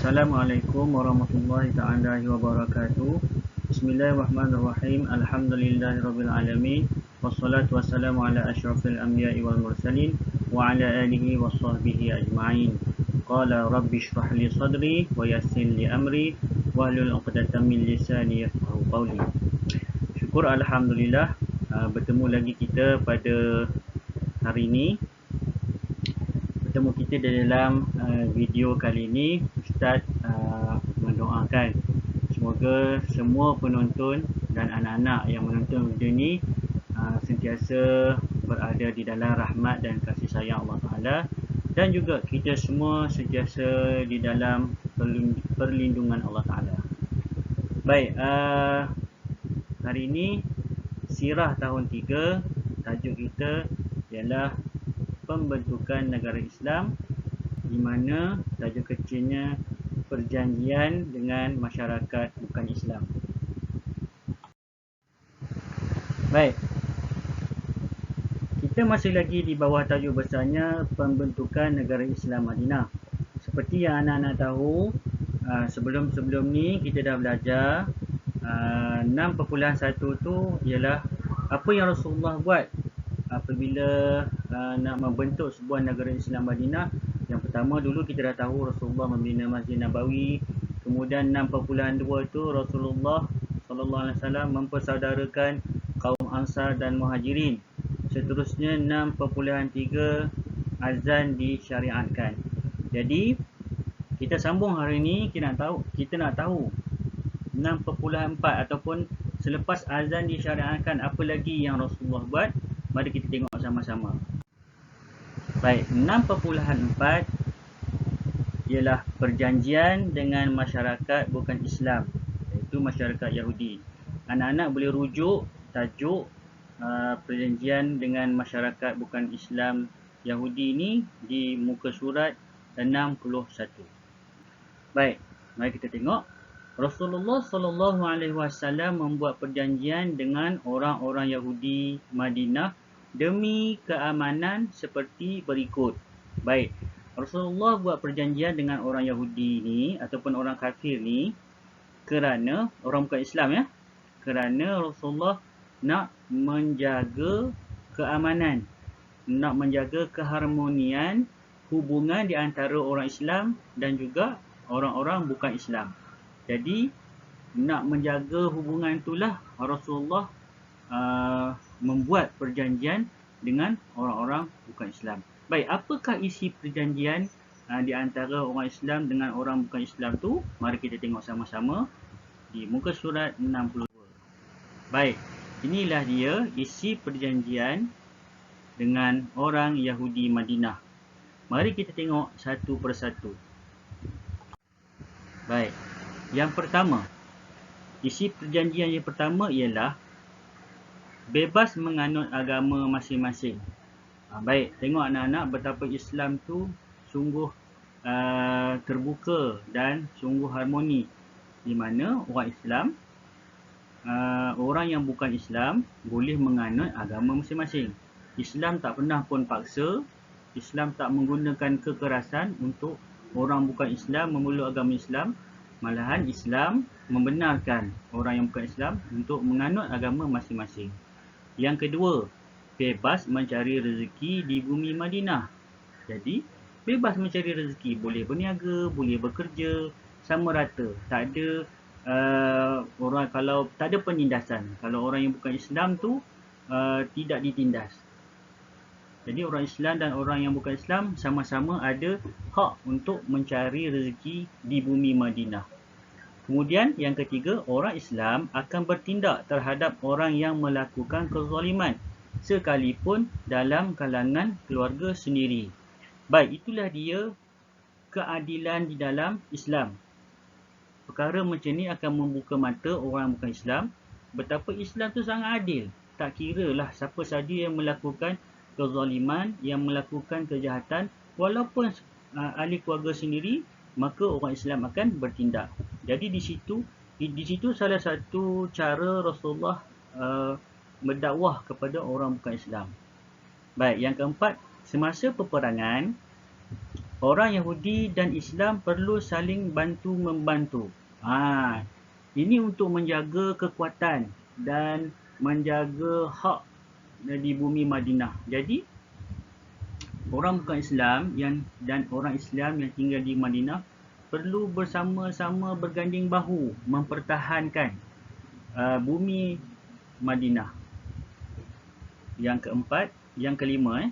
Assalamualaikum warahmatullahi taala wabarakatuh. Bismillahirrahmanirrahim. Alhamdulillahirabbil alamin. Wassalatu wassalamu ala asyrafil anbiya'i wal mursalin wa ala alihi washabbihi ajma'in. Qala rabbi shrah li sadri wa yassir li amri wahlul 'uqdatam min lisani yafqahu qawli. Syukur alhamdulillah bertemu lagi kita pada hari ini. Bertemu kita dalam video kali ini. Ustaz mendoakan semoga semua penonton dan anak-anak yang menonton video ini sentiasa berada di dalam rahmat dan kasih sayang Allah Ta'ala, dan juga kita semua sentiasa di dalam perlindungan Allah Ta'ala. Baik, hari ini Sirah tahun 3, tajuk kita ialah pembentukan negara Islam, di mana tajuk kecilnya perjanjian dengan masyarakat bukan Islam. Baik, kita masih lagi di bawah tajuk besarnya pembentukan negara Islam Madinah. Seperti yang anak-anak tahu, sebelum ni kita dah belajar 6.1 tu ialah apa yang Rasulullah buat apabila nak membentuk sebuah negara Islam Madinah. Yang pertama dulu kita dah tahu Rasulullah membina Masjid Nabawi. Kemudian 6.2 tu Rasulullah SAW mempersaudarakan kaum Ansar dan Muhajirin. Seterusnya 6.3 azan disyariatkan. Jadi kita sambung hari ini, kita nak tahu 6.4 ataupun selepas azan disyariatkan apa lagi yang Rasulullah buat. Mari kita tengok sama-sama. Baik, 6.4 ialah perjanjian dengan masyarakat bukan Islam, iaitu masyarakat Yahudi. Anak-anak boleh rujuk tajuk perjanjian dengan masyarakat bukan Islam Yahudi ini di muka surat 61. Baik, mari kita tengok. Rasulullah SAW membuat perjanjian dengan orang-orang Yahudi Madinah demi keamanan seperti berikut. Baik, Rasulullah buat perjanjian dengan orang Yahudi ni ataupun orang kafir ni kerana orang bukan Islam, ya. Kerana Rasulullah nak menjaga keamanan, nak menjaga keharmonian hubungan di antara orang Islam dan juga orang-orang bukan Islam. Jadi nak menjaga hubungan itulah Rasulullah membuat perjanjian dengan orang-orang bukan Islam. Baik, apakah isi perjanjian di antara orang Islam dengan orang bukan Islam tu? Mari kita tengok sama-sama di muka surat 62. Baik, inilah dia isi perjanjian dengan orang Yahudi Madinah. Mari kita tengok satu persatu. Baik, yang pertama, isi perjanjian yang pertama ialah bebas menganut agama masing-masing. Baik, tengok anak-anak betapa Islam tu sungguh terbuka dan sungguh harmoni, di mana orang Islam, orang yang bukan Islam boleh menganut agama masing-masing. Islam tak pernah pun paksa, Islam tak menggunakan kekerasan untuk orang bukan Islam memeluk agama Islam. Malahan Islam membenarkan orang yang bukan Islam untuk menganut agama masing-masing. Yang kedua, bebas mencari rezeki di bumi Madinah. Jadi, bebas mencari rezeki, boleh berniaga, boleh bekerja, sama rata. Tak ada orang, kalau tak ada penindasan. Kalau orang yang bukan Islam tu tidak ditindas. Jadi orang Islam dan orang yang bukan Islam sama-sama ada hak untuk mencari rezeki di bumi Madinah. Kemudian yang ketiga, orang Islam akan bertindak terhadap orang yang melakukan kezaliman sekalipun dalam kalangan keluarga sendiri. Baik, itulah dia keadilan di dalam Islam. Perkara macam ni akan membuka mata orang bukan Islam betapa Islam tu sangat adil. Tak kira lah siapa saja yang melakukan kezaliman, yang melakukan kejahatan, walaupun ahli keluarga sendiri, maka orang Islam akan bertindak. Jadi di situ salah satu cara Rasulullah berdakwah kepada orang bukan Islam. Baik, yang keempat, semasa peperangan Orang Yahudi dan Islam perlu saling bantu-membantu. Ini untuk menjaga kekuatan dan menjaga hak di bumi Madinah. Jadi, orang bukan Islam dan orang Islam yang tinggal di Madinah perlu bersama-sama berganding bahu mempertahankan bumi Madinah. Yang kelima,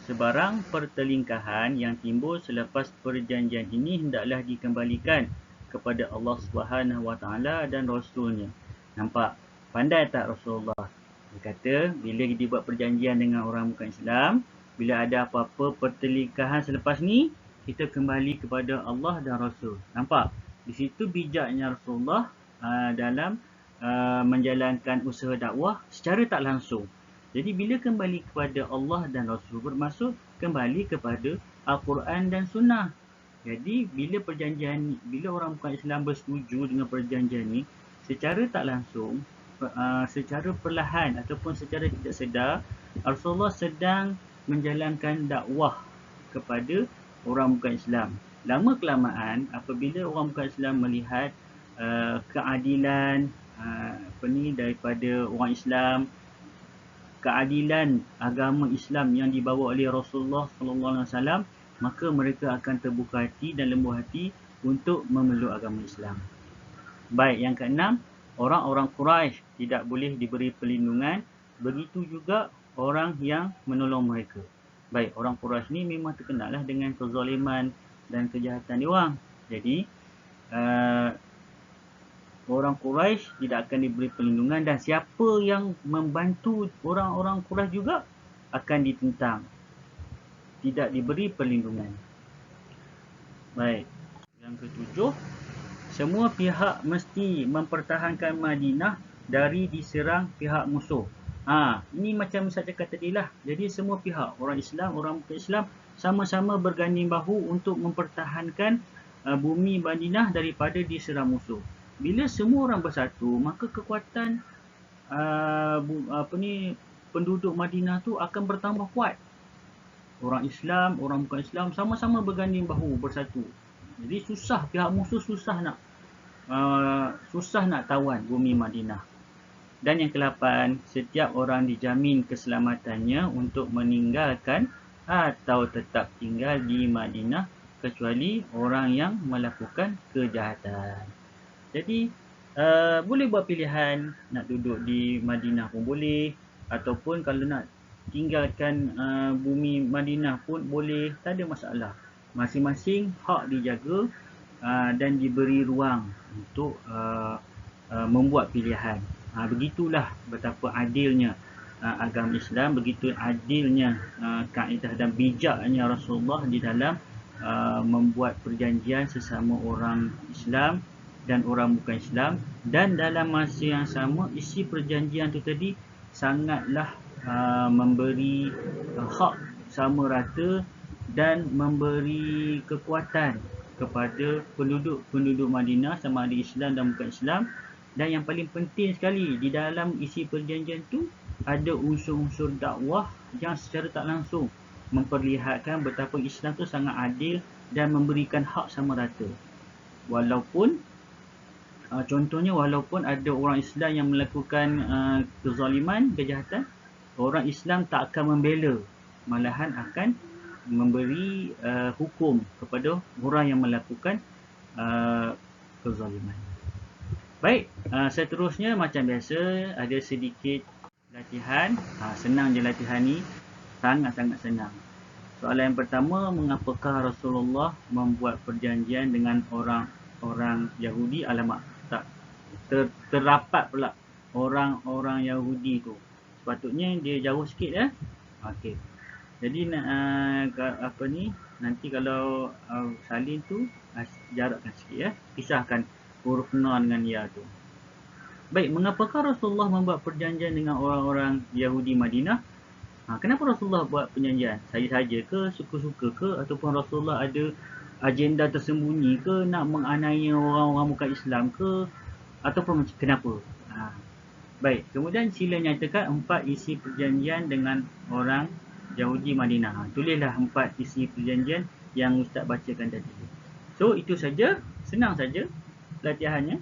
sebarang pertelingkahan yang timbul selepas perjanjian ini hendaklah dikembalikan kepada Allah Subhanahu Wa Taala dan Rasulnya. Nampak? Pandai tak Rasulullah? Dia kata, bila dibuat perjanjian dengan orang bukan Islam, bila ada apa-apa pertelingkahan selepas ni, kita kembali kepada Allah dan Rasul. Nampak? Di situ bijaknya Rasulullah dalam menjalankan usaha dakwah secara tak langsung. Jadi bila kembali kepada Allah dan Rasul bermaksud kembali kepada Al-Quran dan Sunnah. Jadi bila orang bukan Islam bersetuju dengan perjanjian ni, secara tak langsung, secara perlahan ataupun secara tidak sedar, Rasulullah sedang menjalankan dakwah kepada orang bukan Islam. Lama kelamaan apabila orang bukan Islam melihat keadilan daripada orang Islam, keadilan agama Islam yang dibawa oleh Rasulullah SAW, maka mereka akan terbuka hati dan lembut hati untuk memeluk agama Islam. Baik, yang keenam, orang-orang Quraisy tidak boleh diberi perlindungan, begitu juga orang yang menolong mereka. Baik, orang Quraisy ni memang terkenal lah dengan kezaliman dan kejahatan diorang. Jadi, orang Quraisy tidak akan diberi perlindungan dan siapa yang membantu orang-orang Quraisy juga akan ditentang. Tidak diberi perlindungan. Baik. Yang ketujuh, semua pihak mesti mempertahankan Madinah dari diserang pihak musuh. Ini macam saya cakap tadi lah. Jadi semua pihak, orang Islam, orang bukan Islam, sama-sama berganding bahu untuk mempertahankan bumi Madinah daripada diserang musuh. Bila semua orang bersatu, maka kekuatan penduduk Madinah tu akan bertambah kuat. Orang Islam, orang bukan Islam sama-sama berganding bahu bersatu. Jadi pihak musuh susah nak tawan bumi Madinah. Dan yang ke-8, setiap orang dijamin keselamatannya untuk meninggalkan atau tetap tinggal di Madinah kecuali orang yang melakukan kejahatan. Jadi boleh buat pilihan nak duduk di Madinah pun boleh, ataupun kalau nak tinggalkan bumi Madinah pun boleh, tak ada masalah. Masing-masing hak dijaga dan diberi ruang untuk membuat pilihan. Begitulah betapa adilnya agama Islam, begitu adilnya kaedah dan bijaknya Rasulullah di dalam membuat perjanjian sesama orang Islam dan orang bukan Islam, dan dalam masa yang sama isi perjanjian tu tadi sangatlah memberi hak sama rata dan memberi kekuatan kepada penduduk Madinah sama ada Islam dan bukan Islam. Dan yang paling penting sekali, di dalam isi perjanjian tu ada unsur-unsur dakwah yang secara tak langsung memperlihatkan betapa Islam tu sangat adil dan memberikan hak sama rata. Walaupun contohnya, walaupun ada orang Islam yang melakukan kezaliman, kejahatan, orang Islam tak akan membela, malahan akan memberi hukum kepada orang yang melakukan kezaliman. Baik, seterusnya macam biasa ada sedikit latihan. Senang je latihan ni, sangat-sangat senang. Soalan yang pertama, mengapakah Rasulullah membuat perjanjian dengan orang Yahudi? Alamak, tak terrapat pula orang Yahudi tu. Sepatutnya dia jauh sikit ya. Okey. Jadi nanti kalau salin tu jarakkan sikit ya. Pisahkan huruf na dengan ya tu. Baik, mengapakah Rasulullah membuat perjanjian dengan orang-orang Yahudi Madinah? Kenapa Rasulullah buat perjanjian? Saja-saja ke, suka-suka ke, ataupun Rasulullah ada agenda tersembunyi ke, nak menganiaya orang-orang bukan Islam ke, ataupun kenapa? Baik, kemudian sila nyatakan 4 isi perjanjian dengan orang Yahudi Madinah. Tulislah 4 isi perjanjian yang Ustaz bacakan tadi. So itu saja, senang saja latihannya,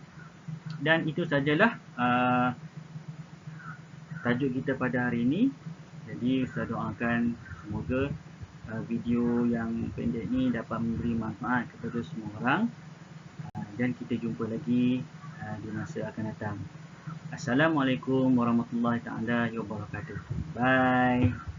dan itu sajalah tajuk kita pada hari ini. Jadi Ustaz doakan semoga video yang pendek ni dapat memberi manfaat kepada semua orang, dan kita jumpa lagi di masa akan datang. Assalamualaikum warahmatullahi taala wabarakatuh. Bye.